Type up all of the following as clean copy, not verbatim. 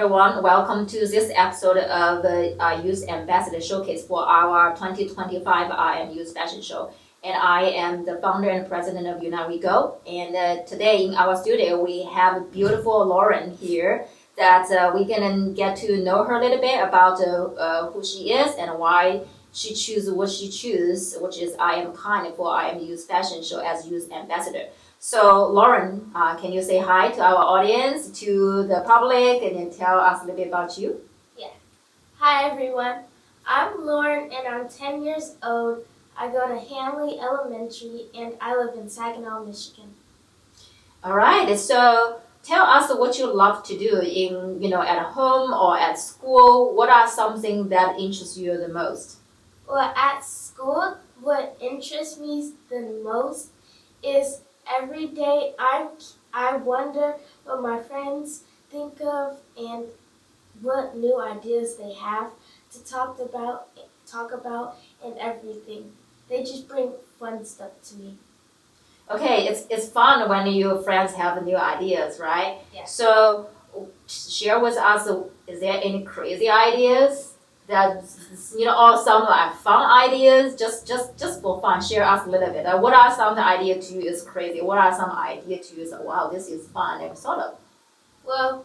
everyone. Welcome to this episode of the Youth Ambassador Showcase for our 2025 IM Youth Fashion Show. And I am the founder and president of Unite We Go. And today in our studio, we have beautiful Lauryn here that we can get to know her a little bit about who she is and why she chooses what she chooses, which is I am kind for I am Youth Fashion Show as Youth Ambassador. So Lauryn, can you say hi to our audience, to the public, and then tell us a little bit about you? Yeah. Hi everyone. I'm Lauryn and I'm 10 years old. I go to Hanley Elementary and I live in Saginaw, Michigan. All right. So tell us what you love to do at home or at school. What are something that interests you the most? Well, at school, what interests me the most is every day I wonder what my friends think of and what new ideas they have to talk about and everything. They just bring fun stuff to me. Okay, it's fun when your friends have new ideas, right? Yeah. So share with us, is there any crazy ideas that or some like fun ideas just for fun? Share us a little bit. What are some ideas to you is crazy? What are some ideas to you is wow, this is fun and sort of? Well,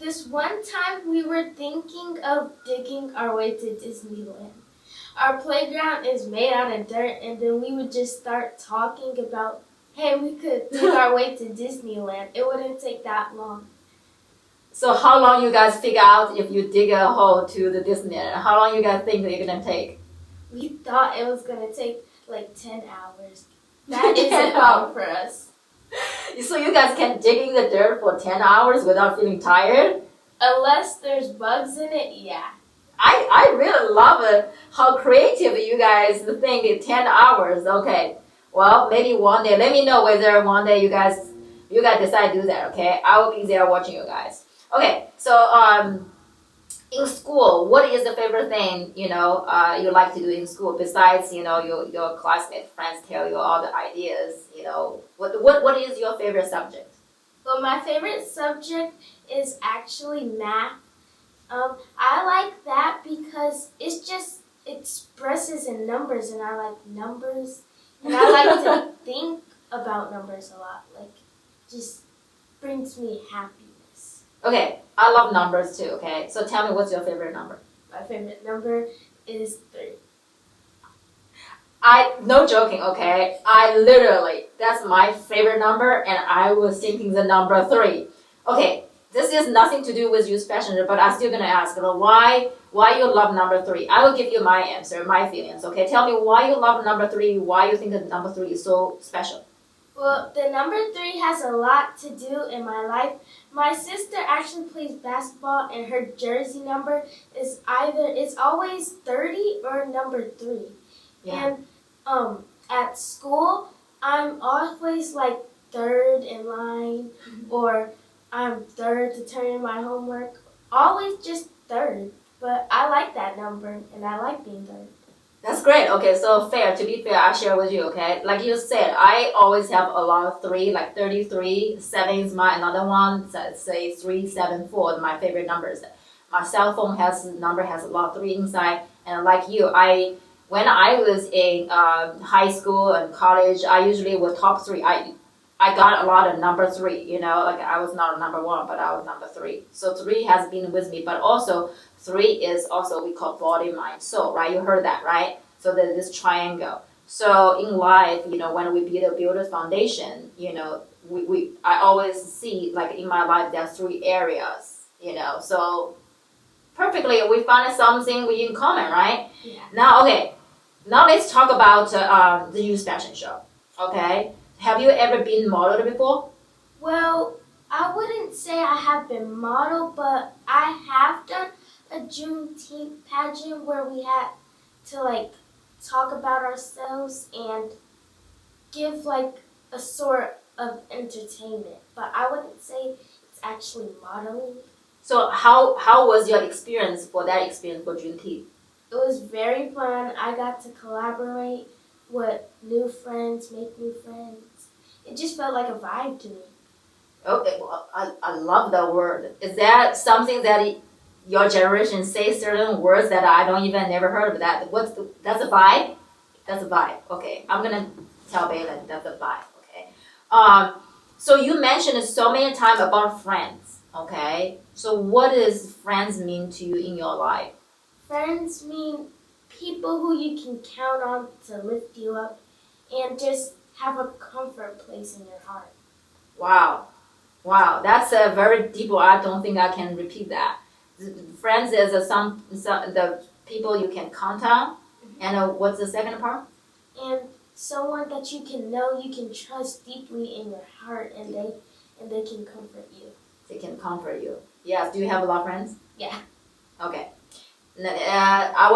this one time we were thinking of digging our way to Disneyland. Our playground is made out of dirt, and then we would just start talking about, hey, we could dig our way to Disneyland. It wouldn't take that long. So how long you guys figure out if you dig a hole to the Disneyland? How long you guys think it's gonna take? We thought it was gonna take like 10 hours. That isn't long for us. So you guys can dig in the dirt for 10 hours without feeling tired? Unless there's bugs in it, yeah. I really love it, how creative you guys think in 10 hours. Okay, well, maybe one day, let me know whether one day you guys decide to do that, okay? I will be there watching you guys. Okay, so in school, what is the favorite thing, you like to do in school besides, your classmate friends tell you all the ideas, what is your favorite subject? Well, my favorite subject is actually math. I like that because it just expresses in numbers, and I like numbers, and I like to think about numbers a lot. Like, just brings me happiness. Okay, I love numbers too. Okay, so tell me, what's your favorite number? My favorite number is 3. No joking. Okay, that's my favorite number, and I was thinking the number 3. Okay. This is nothing to do with youth fashion, but I'm still gonna ask, why you love number 3? I will give you my answer, my feelings. Okay, tell me why you love number 3. Why you think that number 3 is so special? Well, the number 3 has a lot to do in my life. My sister actually plays basketball, and her jersey number is it's always 30 or number 3. Yeah. And at school, I'm always like 3rd in line, or I'm 3rd to turn in my homework. Always just 3rd. But I like that number, and I like being 3rd. That's great. Okay, so to be fair, I share with you, okay? Like you said, I always have a lot of 3, like 33. 7 is my another one. So say 3, 7, 4, my favorite numbers. My cell phone has a lot of 3 inside. And like you, when I was in high school and college, I usually was top 3. I got a lot of number 3, like I was not number 1, but I was number 3. So 3 has been with me, but also 3 is also we call body, mind, soul, right? You heard that, right? So there's this triangle. So in life, when we build a foundation, I always see like in my life there are 3 areas, so perfectly we find something we in common, right? Yeah. Now let's talk about the youth fashion show, okay? Have you ever been modeled before? Well, I wouldn't say I have been modeled, but I have done a Juneteenth pageant where we had to like talk about ourselves and give like a sort of entertainment. But I wouldn't say it's actually modeling. So how was your experience for Juneteenth? It was very fun. I got to collaborate with new friends, make new friends. It just felt like a vibe to me. Okay, well, I love that word. Is that something that your generation say certain words that I don't even never heard of that? That's a vibe? That's a vibe. Okay, I'm gonna tell Baylan that's a vibe. Okay. So you mentioned so many times about friends. Okay. So what does friends mean to you in your life? Friends mean people who you can count on to lift you up and just have a comfort place in your heart. Wow. Wow, that's a very deep one. I don't think I can repeat that. Friends is some the people you can count on. And what's the second part? And someone that you can know, you can trust deeply in your heart, and they can comfort you. They can comfort you. Yes. Do you have a lot of friends? Yeah. Okay. I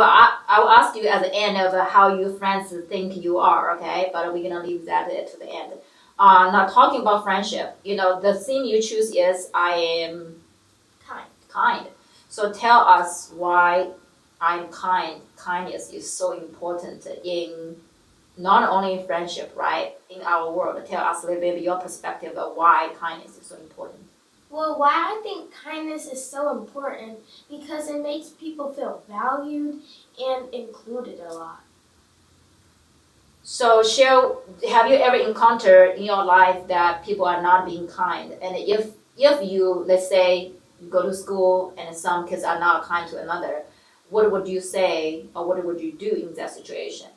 will ask you at the end of how your friends think you are. Okay, but we're gonna leave that to the end. Now talking about friendship, the theme you choose is I am kind. So tell us why I'm kind. Kindness is so important in not only in friendship, right? In our world. Tell us a little bit of your perspective of why kindness is so important. Well, why I think kindness is so important because it makes people feel valued and included a lot. So, have you ever encountered in your life that people are not being kind? And if you, let's say, you go to school and some kids are not kind to another, what would you say or what would you do in that situation?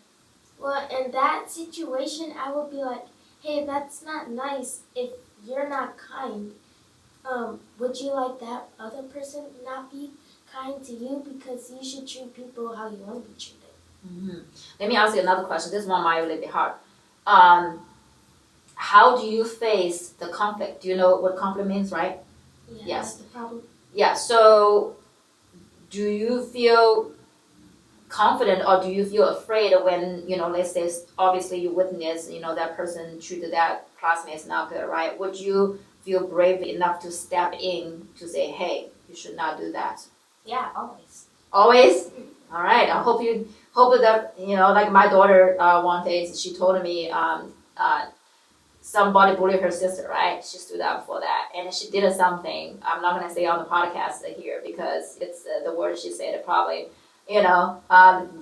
Well, in that situation, I would be like, hey, that's not nice if you're not kind. Would you like that other person not be kind to you? Because you should treat people how you want to be treated. Mm-hmm. Let me ask you another question. This one might be a little bit hard. How do you face the conflict? Do you know what conflict means, right? Yeah, Yes. That's the problem. Yeah. So, do you feel confident or do you feel afraid when let's say obviously you witness that person treated that classmate not good, right? Would you feel brave enough to step in to say, hey, you should not do that? Yeah, always. Always? All right. I hope that like my daughter one day she told me somebody bullied her sister, right? She stood up for that and she did something. I'm not gonna say on the podcast here because it's the word she said probably did a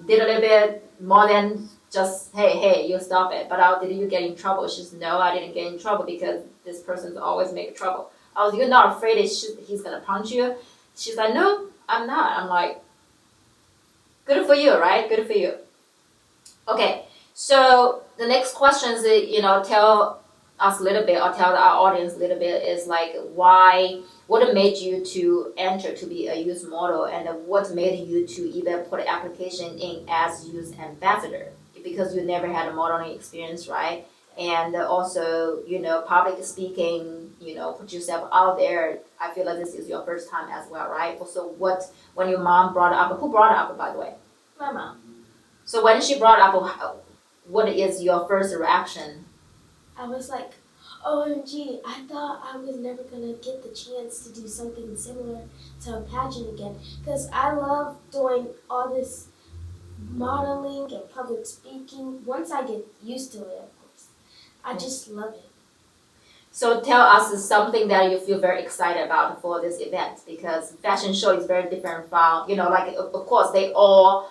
little bit more than just, hey, you stop it. But did you get in trouble? She said, no, I didn't get in trouble because this person's always make trouble. I was, you're not afraid he's going to punch you? She's like, no, I'm not. I'm like, good for you, right? Good for you. Okay, so the next question is, tell us a little bit or tell our audience a little bit is like what made you to enter to be a youth model and what made you to even put an application in as youth ambassador? Because you never had a modeling experience, right? And also, public speaking, put yourself out there. I feel like this is your first time as well, right? So when your mom brought it up, who brought it up, by the way? My mom. So when she brought it up, what is your first reaction? I was like, OMG, I thought I was never going to get the chance to do something similar to a pageant again. Because I love doing all this modeling and public speaking. Once I get used to it, of course. I just love it. So tell us something that you feel very excited about for this event, because fashion show is very different from, like, of course, they all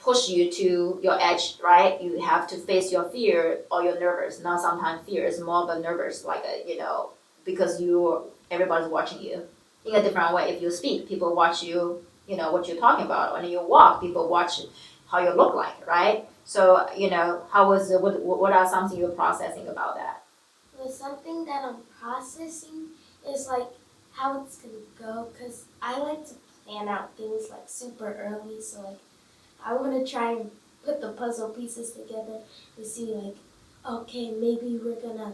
push you to your edge, right? You have to face your fear or your nervous. Now sometimes fear is more of a nervous, like, because everybody's watching you in a different way. If you speak, people watch you, what you're talking about. When you walk, people watch how you look like, right? So, what are something you're processing about that? Well, something that I'm processing is like how it's going to go, because I like to plan out things like super early. So like I want to try and put the puzzle pieces together to see like, okay, maybe we're going to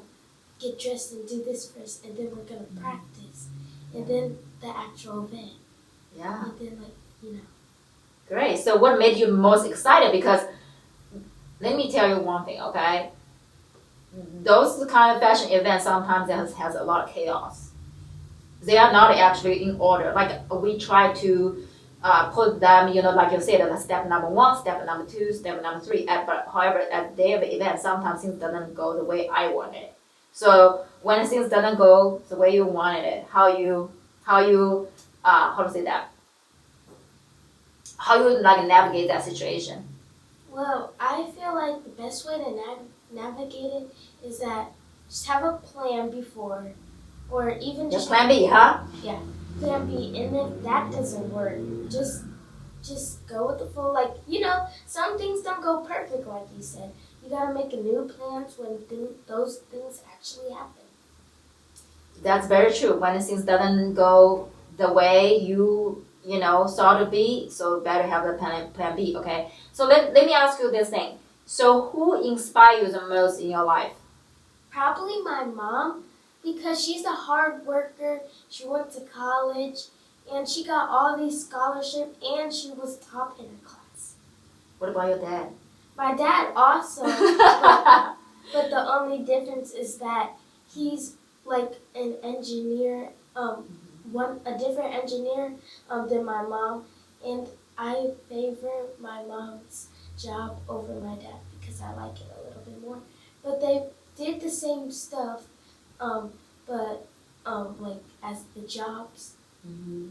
get dressed and do this first, and then we're going to practice, and then the actual event. Yeah. And then Great. So what made you most excited? Because let me tell you one thing, okay? Those kind of fashion events sometimes has a lot of chaos. They are not actually in order. Like we try to put them, like you said, step number 1, step number 2, step number 3. But however, at their event, sometimes things doesn't go the way I want it. So when things doesn't go the way you wanted it, how you how to say that? How you like navigate that situation? Well, I feel like the best way to navigate it is that just have a plan before, or even Just plan B, huh? Yeah, plan B. And if that doesn't work, just go with the flow. Like, some things don't go perfect, like you said. You gotta make a new plans when those things actually happen. That's very true. When things doesn't go the way you thought to be, so better have the plan B. Okay. So let me ask you this thing. So who inspires you the most in your life? Probably my mom, because she's a hard worker. She went to college, and she got all these scholarships, and she was top in her class. What about your dad? My dad also, but the only difference is that he's like an engineer, a different engineer than my mom, and I favor my mom's job over my dad because I like it a little bit more. But they did the same stuff, but like as the jobs,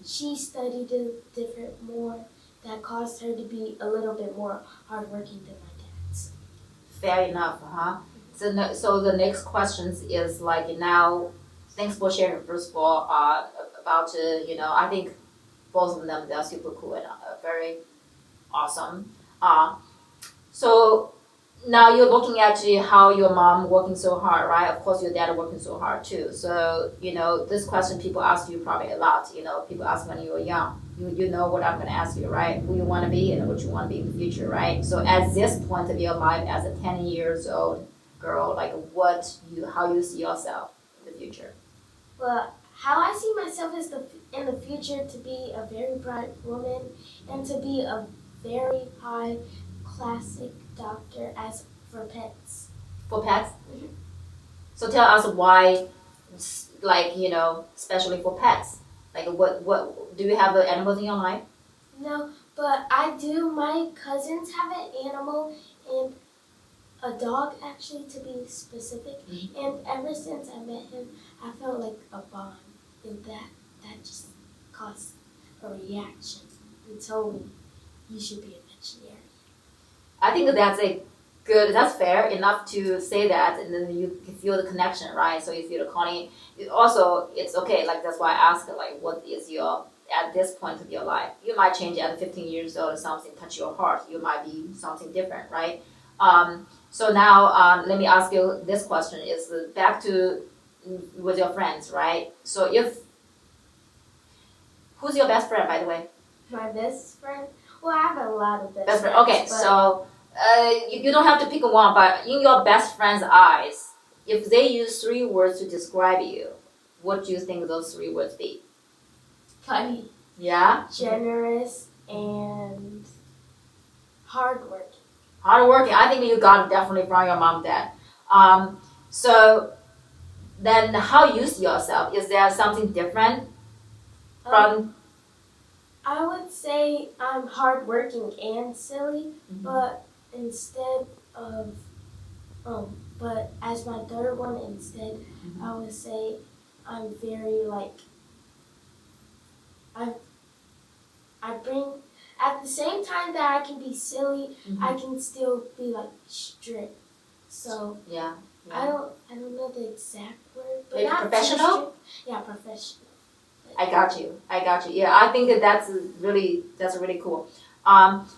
she studied a different more. That caused her to be a little bit more hardworking than my dad's. Fair enough, huh? So the next question is like now. Thanks for sharing. First of all, about I think both of them they're super cool and very awesome. So now you're looking at how your mom working so hard, right? Of course, your dad working so hard too. So this question people ask you probably a lot. People ask when you were young. You know what I'm going to ask you, right? Who you want to be and what you want to be in the future, right? So at this point of your life, as a 10 years old girl, like how you see yourself in the future? Well, how I see myself is in the future to be a very bright woman and to be a very high classic doctor as for pets. For pets? Mm-hmm. So tell us why, like, especially for pets. Like, what do you have animals in your life? No, but I do. My cousins have an animal and a dog, actually, to be specific. Mm-hmm. And ever since I met him, I felt like a bond. And that just caused a reaction and told me, you should be a veterinarian. I think that's fair enough to say that, and then you can feel the connection, right? So you feel the calling. Also, it's okay, like that's why I ask, like, what is your, at this point of your life? You might change at 15 years old, something touch your heart. You might be something different, right? So now, let me ask you this question, is back to with your friends, right? So who's your best friend, by the way? My best friend? Well, I have a lot of best friends. Okay, so you don't have to pick one, but in your best friend's eyes, if they use 3 words to describe you, what do you think those 3 words be? Funny. Yeah? Generous and hardworking. Hardworking. I think you got it definitely from your mom and dad. So then how you see yourself? Is there something different from... I would say I'm hardworking and silly, but instead of, but as my third one instead, I would say I'm very I bring, at the same time that I can be silly, I can still be strict. So yeah. I don't know the exact word, but maybe not professional? Yeah, professional. I got you. Yeah, I think that's really cool.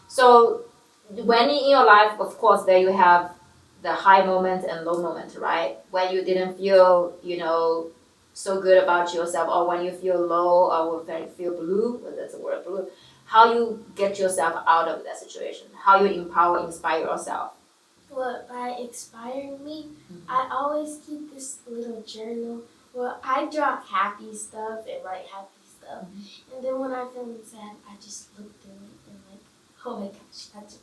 So when in your life, of course, there you have the high moment and low moment, right? When you didn't feel, so good about yourself, or when you feel low, or when you feel blue, well, that's the word, blue. How you get yourself out of that situation? How you inspire yourself? Well, by inspiring me, I always keep this little journal. Well, I draw happy stuff and write happy stuff. And then when I'm feeling sad, I just look through it and oh my gosh, that's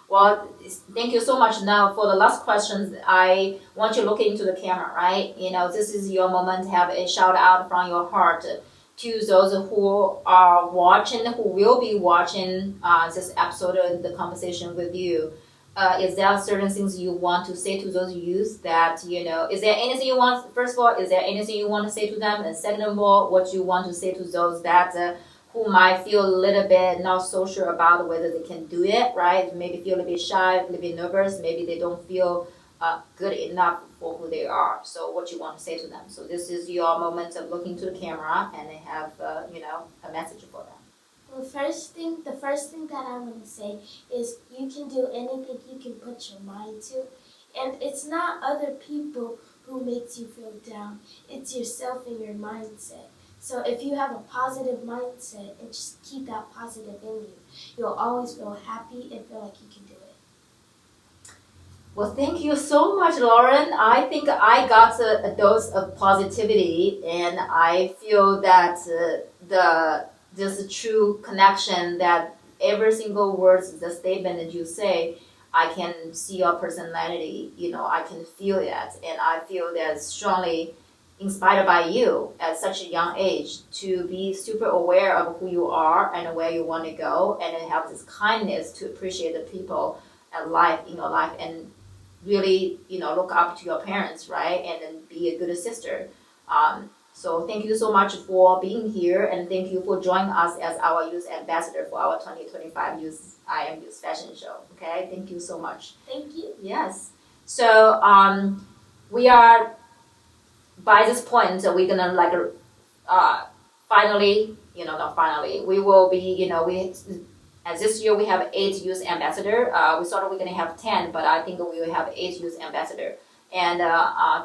Well, thank you so much. Now, for the last questions, I want you to look into the camera, right? This is your moment to have a shout out from your heart to those who are watching, who will be watching this episode of the conversation with you. is there certain things you want to say to those youth that, is there anything you want, first of all, is there anything you want to say to them? And second of all, what you want to say to those that who might feel a little bit not so sure about whether they can do it, right? Maybe feel a little bit shy, a little bit nervous, maybe they don't feel good enough for who they are. So what you want to say to them. So this is your moment of looking to the camera and have, a message for them. Well, the first thing that I want to say is you can do anything you can put your mind to. And it's not other people who makes you feel down. It's yourself and your mindset. So if you have a positive mindset and just keep that positive in you, you'll always feel happy and feel like you can do it. Well, thank you so much, Lauryn. I think I got a dose of positivity, and I feel that there's a true connection that every single word, the statement that you say, I can see your personality, I can feel that. And I feel that strongly inspired by you at such a young age to be super aware of who you are and where you want to go, and then have this kindness to appreciate the people at life in your life, and really, look up to your parents, right? And then be a good sister. So thank you so much for being here, and thank you for joining us as our youth ambassador for our 2025 I Am Youth Fashion Show. Okay, thank you so much. Thank you. Yes. So we are, by this point, we're gonna finally, not finally, we will be, as this year we have 8 youth ambassador. We thought we're gonna have 10, but I think we will have 8 youth ambassador. And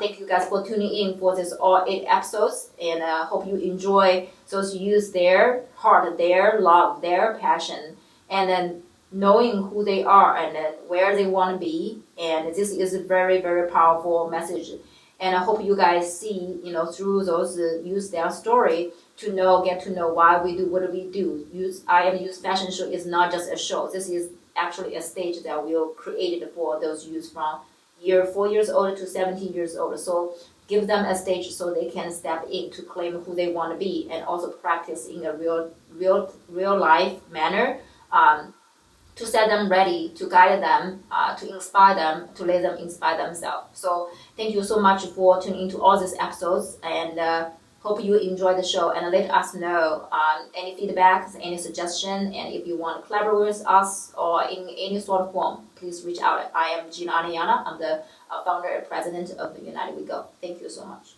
thank you guys for tuning in for this all 8 episodes. And hope you enjoy those youth, their heart, their love, their passion, and then knowing who they are and then where they want to be. And this is a very, very powerful message. And I hope you guys see, through those youth, their story, get to know why we do what we do. I Am Youth Fashion Show is not just a show. This is actually a stage that we created for those youth from 4 years old to 17 years old. So give them a stage so they can step in to claim who they want to be, and also practice in a real life manner, to set them ready, to guide them, to inspire them, to let them inspire themselves. So thank you so much for tuning into all these episodes, and hope you enjoy the show, and let us know any feedback, any suggestion, and if you want to collaborate with us or in any sort of form, please reach out. I am Gina Anayana. I'm the founder and president of United We Go. Thank you so much.